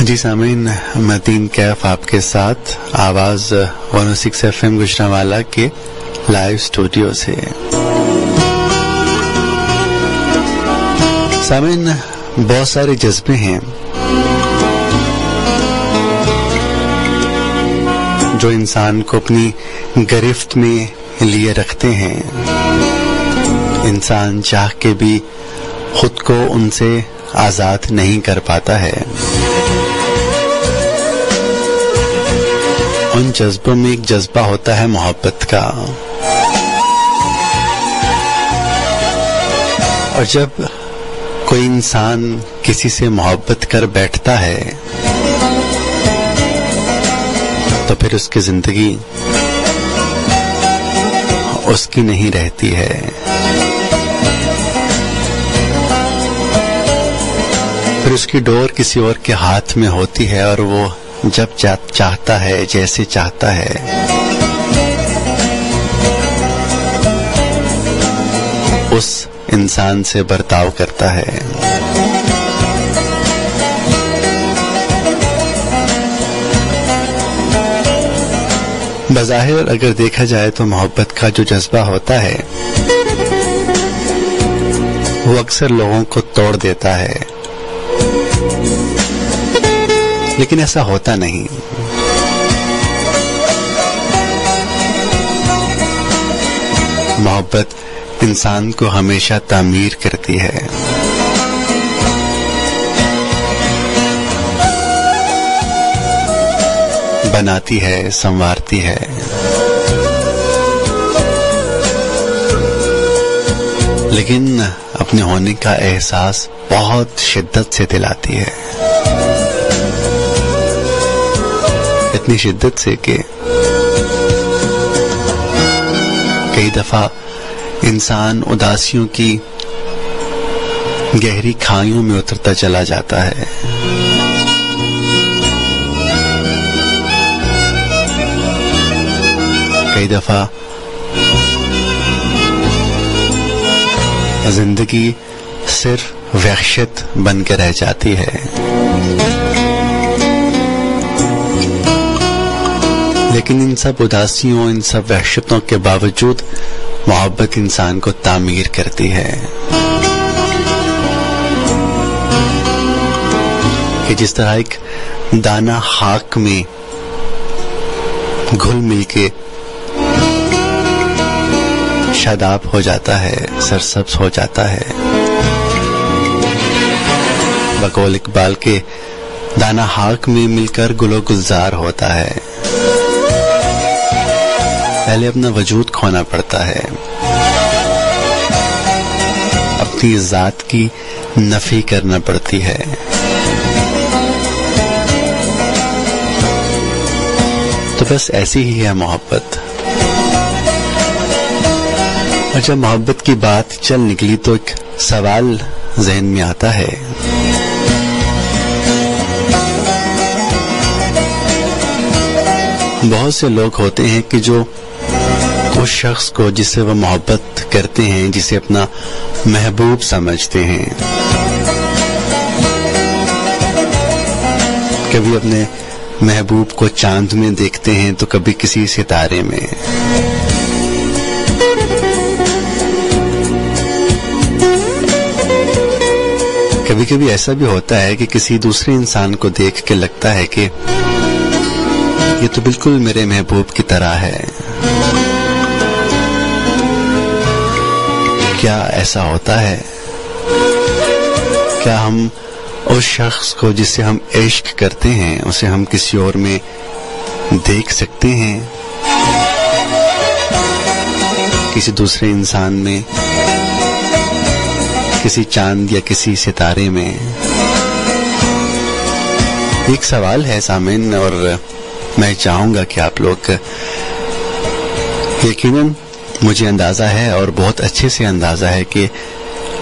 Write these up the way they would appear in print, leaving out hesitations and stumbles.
جی سامعین، مدین کیف آپ کے ساتھ آواز 106 FM گجرانوالہ کے لائیو اسٹوڈیو سے۔ سامعین، بہت سارے جذبے ہیں جو انسان کو اپنی گرفت میں لیے رکھتے ہیں۔ انسان چاہ کے بھی خود کو ان سے آزاد نہیں کر پاتا ہے۔ ان جذبوں میں ایک جذبہ ہوتا ہے محبت کا، اور جب کوئی انسان کسی سے محبت کر بیٹھتا ہے تو پھر اس کی زندگی اس کی نہیں رہتی ہے۔ پھر اس کی ڈور کسی اور کے ہاتھ میں ہوتی ہے، اور وہ جب چاہتا ہے، جیسے چاہتا ہے، اس انسان سے برتاؤ کرتا ہے۔ بظاہر اگر دیکھا جائے تو محبت کا جو جذبہ ہوتا ہے وہ اکثر لوگوں کو توڑ دیتا ہے، لیکن ایسا ہوتا نہیں۔ محبت انسان کو ہمیشہ تعمیر کرتی ہے۔ بناتی ہے، سنوارتی ہے۔ لیکن اپنے ہونے کا احساس بہت شدت سے دلاتی ہے، اتنی شدت سے کہ کئی دفعہ انسان اداسیوں کی گہری کھائیوں میں اترتا چلا جاتا ہے۔ کئی دفعہ زندگی صرف وحشت بن کے رہ جاتی ہے۔ لیکن ان سب اداسیوں، ان سب وحشتوں کے باوجود محبت انسان کو تعمیر کرتی ہے، کہ جس طرح ایک دانہ خاک میں گھل مل کے شاداب ہو جاتا ہے، سرسبز ہو جاتا ہے۔ بقول اقبال کے دانہ خاک میں مل کر گل و گلزار ہوتا ہے۔ پہلے اپنا وجود کھونا پڑتا ہے، اپنی ذات کی نفی کرنا پڑتی ہے۔ تو بس ایسی ہی ہے محبت۔ اور جب محبت کی بات چل نکلی تو ایک سوال ذہن میں آتا ہے، بہت سے لوگ ہوتے ہیں کہ جو اس شخص کو جس سے وہ محبت کرتے ہیں، جسے اپنا محبوب سمجھتے ہیں، کبھی اپنے محبوب کو چاند میں دیکھتے ہیں تو کبھی کسی ستارے میں۔ کبھی کبھی ایسا بھی ہوتا ہے کہ کسی دوسرے انسان کو دیکھ کے لگتا ہے کہ یہ تو بالکل میرے محبوب کی طرح ہے۔ کیا ایسا ہوتا ہے؟ کیا ہم اس شخص کو جس سے ہم عشق کرتے ہیں اسے ہم کسی اور میں دیکھ سکتے ہیں، کسی دوسرے انسان میں، کسی چاند یا کسی ستارے میں؟ ایک سوال ہے سامعین، اور میں چاہوں گا کہ آپ لوگ، یقیناً مجھے اندازہ ہے اور بہت اچھے سے اندازہ ہے کہ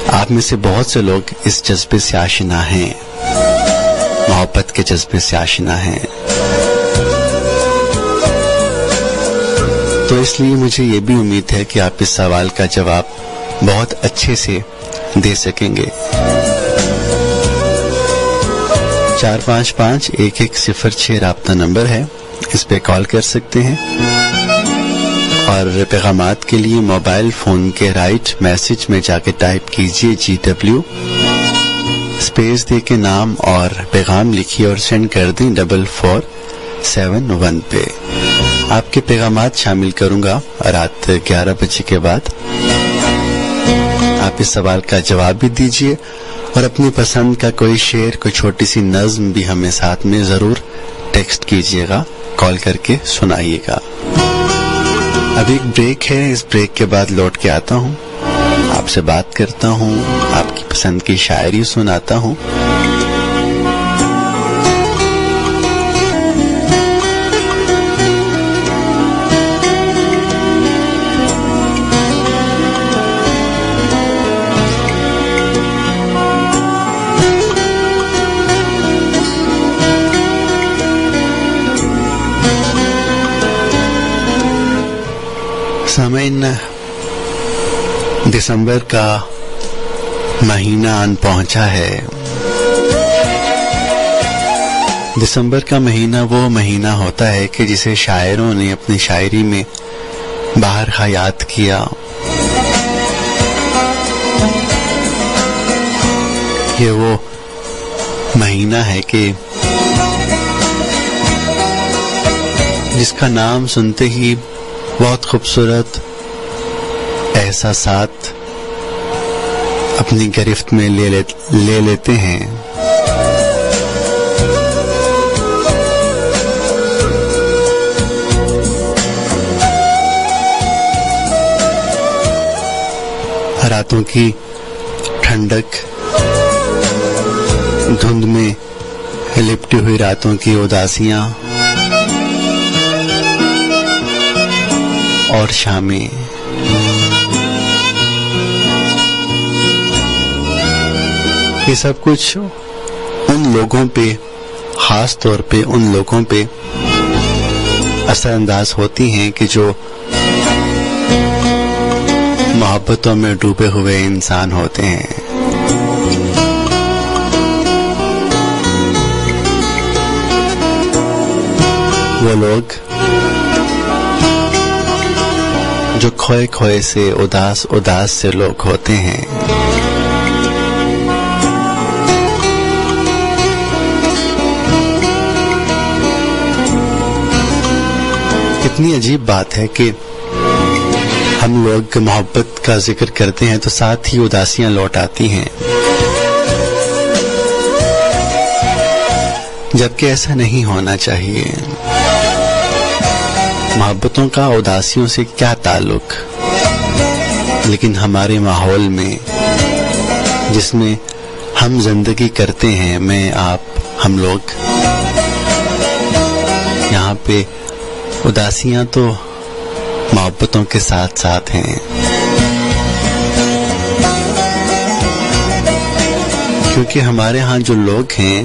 آپ میں سے بہت سے لوگ اس جذبے سے آشنا ہیں، محبت کے جذبے سے آشنا ہیں۔ تو اس لیے مجھے یہ بھی امید ہے کہ آپ اس سوال کا جواب بہت اچھے سے دے سکیں گے۔ 455-1106 رابطہ نمبر ہے، اس پہ کال کر سکتے ہیں. اور پیغامات کے لیے موبائل فون کے رائٹ میسج میں جا کے ٹائپ کیجئے GW اسپیس دے کے نام اور پیغام لکھیے اور سینڈ کر دیں 4471 پہ. آپ کے پیغامات شامل کروں گا رات 11 بجے کے بعد. آپ اس سوال کا جواب بھی دیجئے اور اپنی پسند کا کوئی شعر، کوئی چھوٹی سی نظم بھی ہمیں ساتھ میں ضرور ٹیکسٹ کیجئے گا، کال کر کے سنائیے گا. ابھی ایک بریک ہے، اس بریک کے بعد لوٹ کے آتا ہوں، آپ سے بات کرتا ہوں، آپ کی پسند کی شاعری سناتا ہوں. سامعین، دسمبر کا مہینہ آن پہنچا ہے. دسمبر کا مہینہ وہ مہینہ ہوتا ہے کہ جسے شاعروں نے اپنی شاعری میں بارہا یاد کیا. یہ وہ مہینہ ہے کہ جس کا نام سنتے ہی بہت خوبصورت احساسات اپنی گرفت میں لے لیتے ہیں. راتوں کی ٹھنڈک، دھند میں لپٹی ہوئی راتوں کی اداسیاں اور شامیں، یہ سب کچھ ان لوگوں پہ، خاص طور پہ ان لوگوں پہ اثر انداز ہوتی ہیں کہ جو محبتوں میں ڈوبے ہوئے انسان ہوتے ہیں. وہ لوگ جو کھوئے کھوئے سے، اداس سے لوگ ہوتے ہیں. اتنی عجیب بات ہے کہ ہم لوگ محبت کا ذکر کرتے ہیں تو ساتھ ہی اداسیاں لوٹ آتی ہیں، جبکہ ایسا نہیں ہونا چاہیے. محبتوں کا اداسیوں سے کیا تعلق؟ لیکن ہمارے ماحول میں جس میں ہم زندگی کرتے ہیں، میں، آپ، ہم لوگ، یہاں پہ اداسیاں تو محبتوں کے ساتھ ساتھ ہیں. کیونکہ ہمارے ہاں جو لوگ ہیں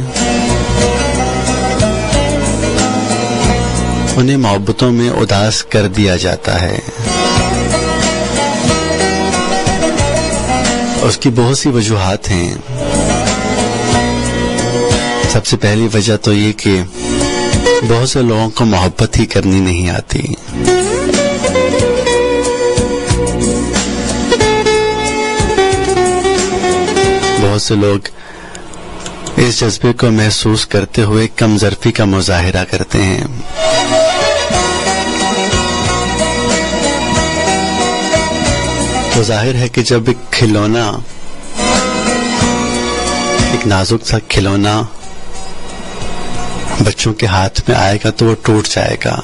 انہیں محبتوں میں اداس کر دیا جاتا ہے. اس کی بہت سی وجوہات ہیں. سب سے پہلی وجہ تو یہ کہ بہت سے لوگوں کو محبت ہی کرنی نہیں آتی. بہت سے لوگ اس جذبے کو محسوس کرتے ہوئے کم ظرفی کا مظاہرہ کرتے ہیں. تو ظاہر ہے کہ جب ایک کھلونا، ایک نازک سا کھلونا بچوں کے ہاتھ میں آئے گا تو وہ ٹوٹ جائے گا.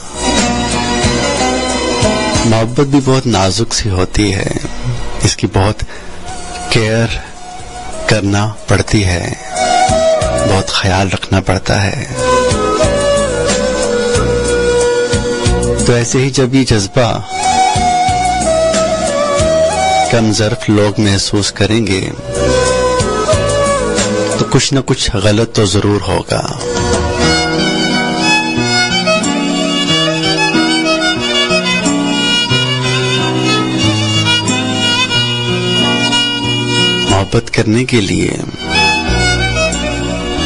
محبت بھی بہت نازک سی ہوتی ہے، اس کی بہت کیئر کرنا پڑتی ہے، بہت خیال رکھنا پڑتا ہے. تو ایسے ہی جب یہ جذبہ کم ظرف لوگ محسوس کریں گے تو کچھ نہ کچھ غلط تو ضرور ہوگا. محبت کرنے کے لیے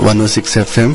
106 FM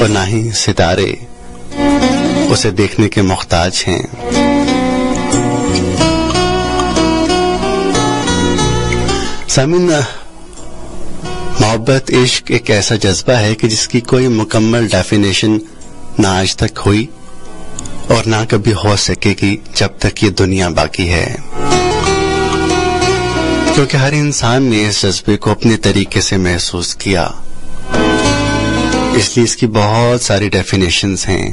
اور نہ ہی ستارے اسے دیکھنے کے محتاج ہیں. سامعین، محبت عشق ایک ایسا جذبہ ہے کہ جس کی کوئی مکمل ڈیفینیشن نہ آج تک ہوئی اور نہ کبھی ہو سکے گی جب تک یہ دنیا باقی ہے، کیونکہ ہر انسان نے اس جذبے کو اپنے طریقے سے محسوس کیا. اس لیے اس کی بہت ساری ڈیفینیشنز ہیں،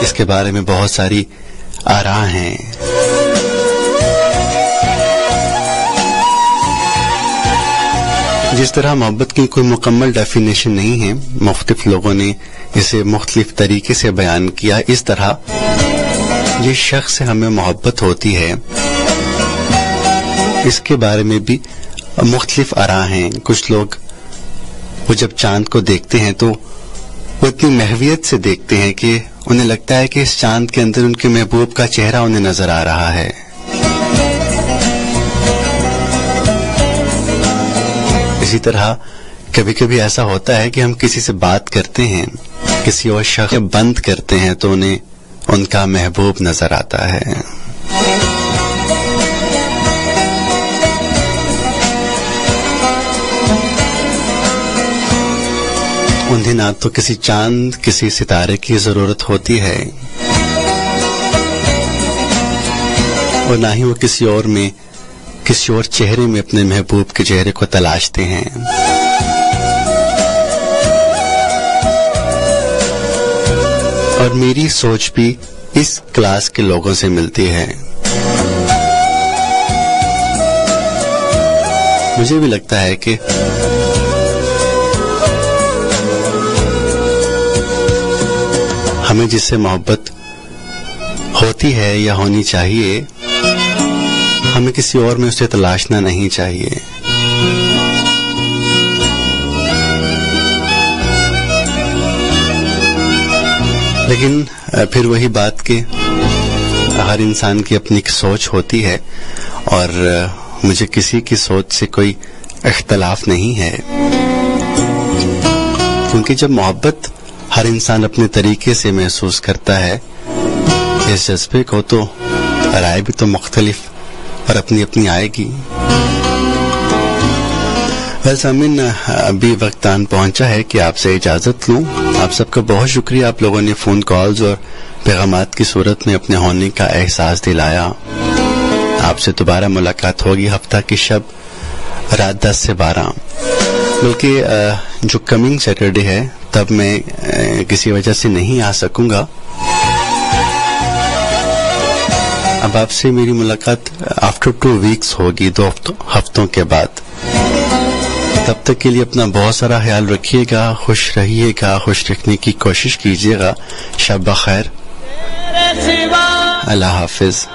اس کے بارے میں بہت ساری آراء ہیں. جس طرح محبت کی کوئی مکمل ڈیفینیشن نہیں ہے، مختلف لوگوں نے اسے مختلف طریقے سے بیان کیا، اس طرح یہ شخص سے ہمیں محبت ہوتی ہے اس کے بارے میں بھی مختلف آراء ہیں. کچھ لوگ وہ جب چاند کو دیکھتے ہیں تو وہ اتنی محویت سے دیکھتے ہیں کہ انہیں لگتا ہے کہ اس چاند کے اندر ان کے محبوب کا چہرہ انہیں نظر آ رہا ہے. اسی طرح کبھی کبھی ایسا ہوتا ہے کہ ہم کسی سے بات کرتے ہیں، کسی اور شخص بند کرتے ہیں تو انہیں ان کا محبوب نظر آتا ہے. انہیں نہ تو کسی چاند کسی ستارے کی ضرورت ہوتی ہے اور نہ ہی وہ کسی اور چہرے میں اپنے محبوب کے چہرے کو تلاشتے ہیں. اور میری سوچ بھی اس کلاس کے لوگوں سے ملتی ہے. مجھے بھی لگتا ہے کہ ہمیں جس سے محبت ہوتی ہے یا ہونی چاہیے، ہمیں کسی اور میں اسے تلاشنا نہیں چاہیے. لیکن پھر وہی بات کہ ہر انسان کی اپنی سوچ ہوتی ہے اور مجھے کسی کی سوچ سے کوئی اختلاف نہیں ہے، کیونکہ جب محبت ہر انسان اپنے طریقے سے محسوس کرتا ہے اس جذبے کو، تو رائے بھی تو مختلف اور اپنی اپنی آئے گی. سامعین، ابھی وقت آن پہنچا ہے کہ آپ سے اجازت لوں. آپ سب کا بہت شکریہ، آپ لوگوں نے فون کالز اور پیغامات کی صورت میں اپنے ہونے کا احساس دلایا. آپ سے دوبارہ ملاقات ہوگی ہفتہ کی شب رات 10 سے 12، بلکہ جو کمنگ سیٹرڈے ہے تب میں کسی وجہ سے نہیں آ سکوں گا. اب آپ سے میری ملاقات آفٹر 2 ویکس ہوگی، 2 ہفتوں کے بعد. تب تک کے لیے اپنا بہت سارا خیال رکھیے گا، خوش رہیے گا، خوش رکھنے کی کوشش کیجیے گا. شب بخیر، اللہ حافظ.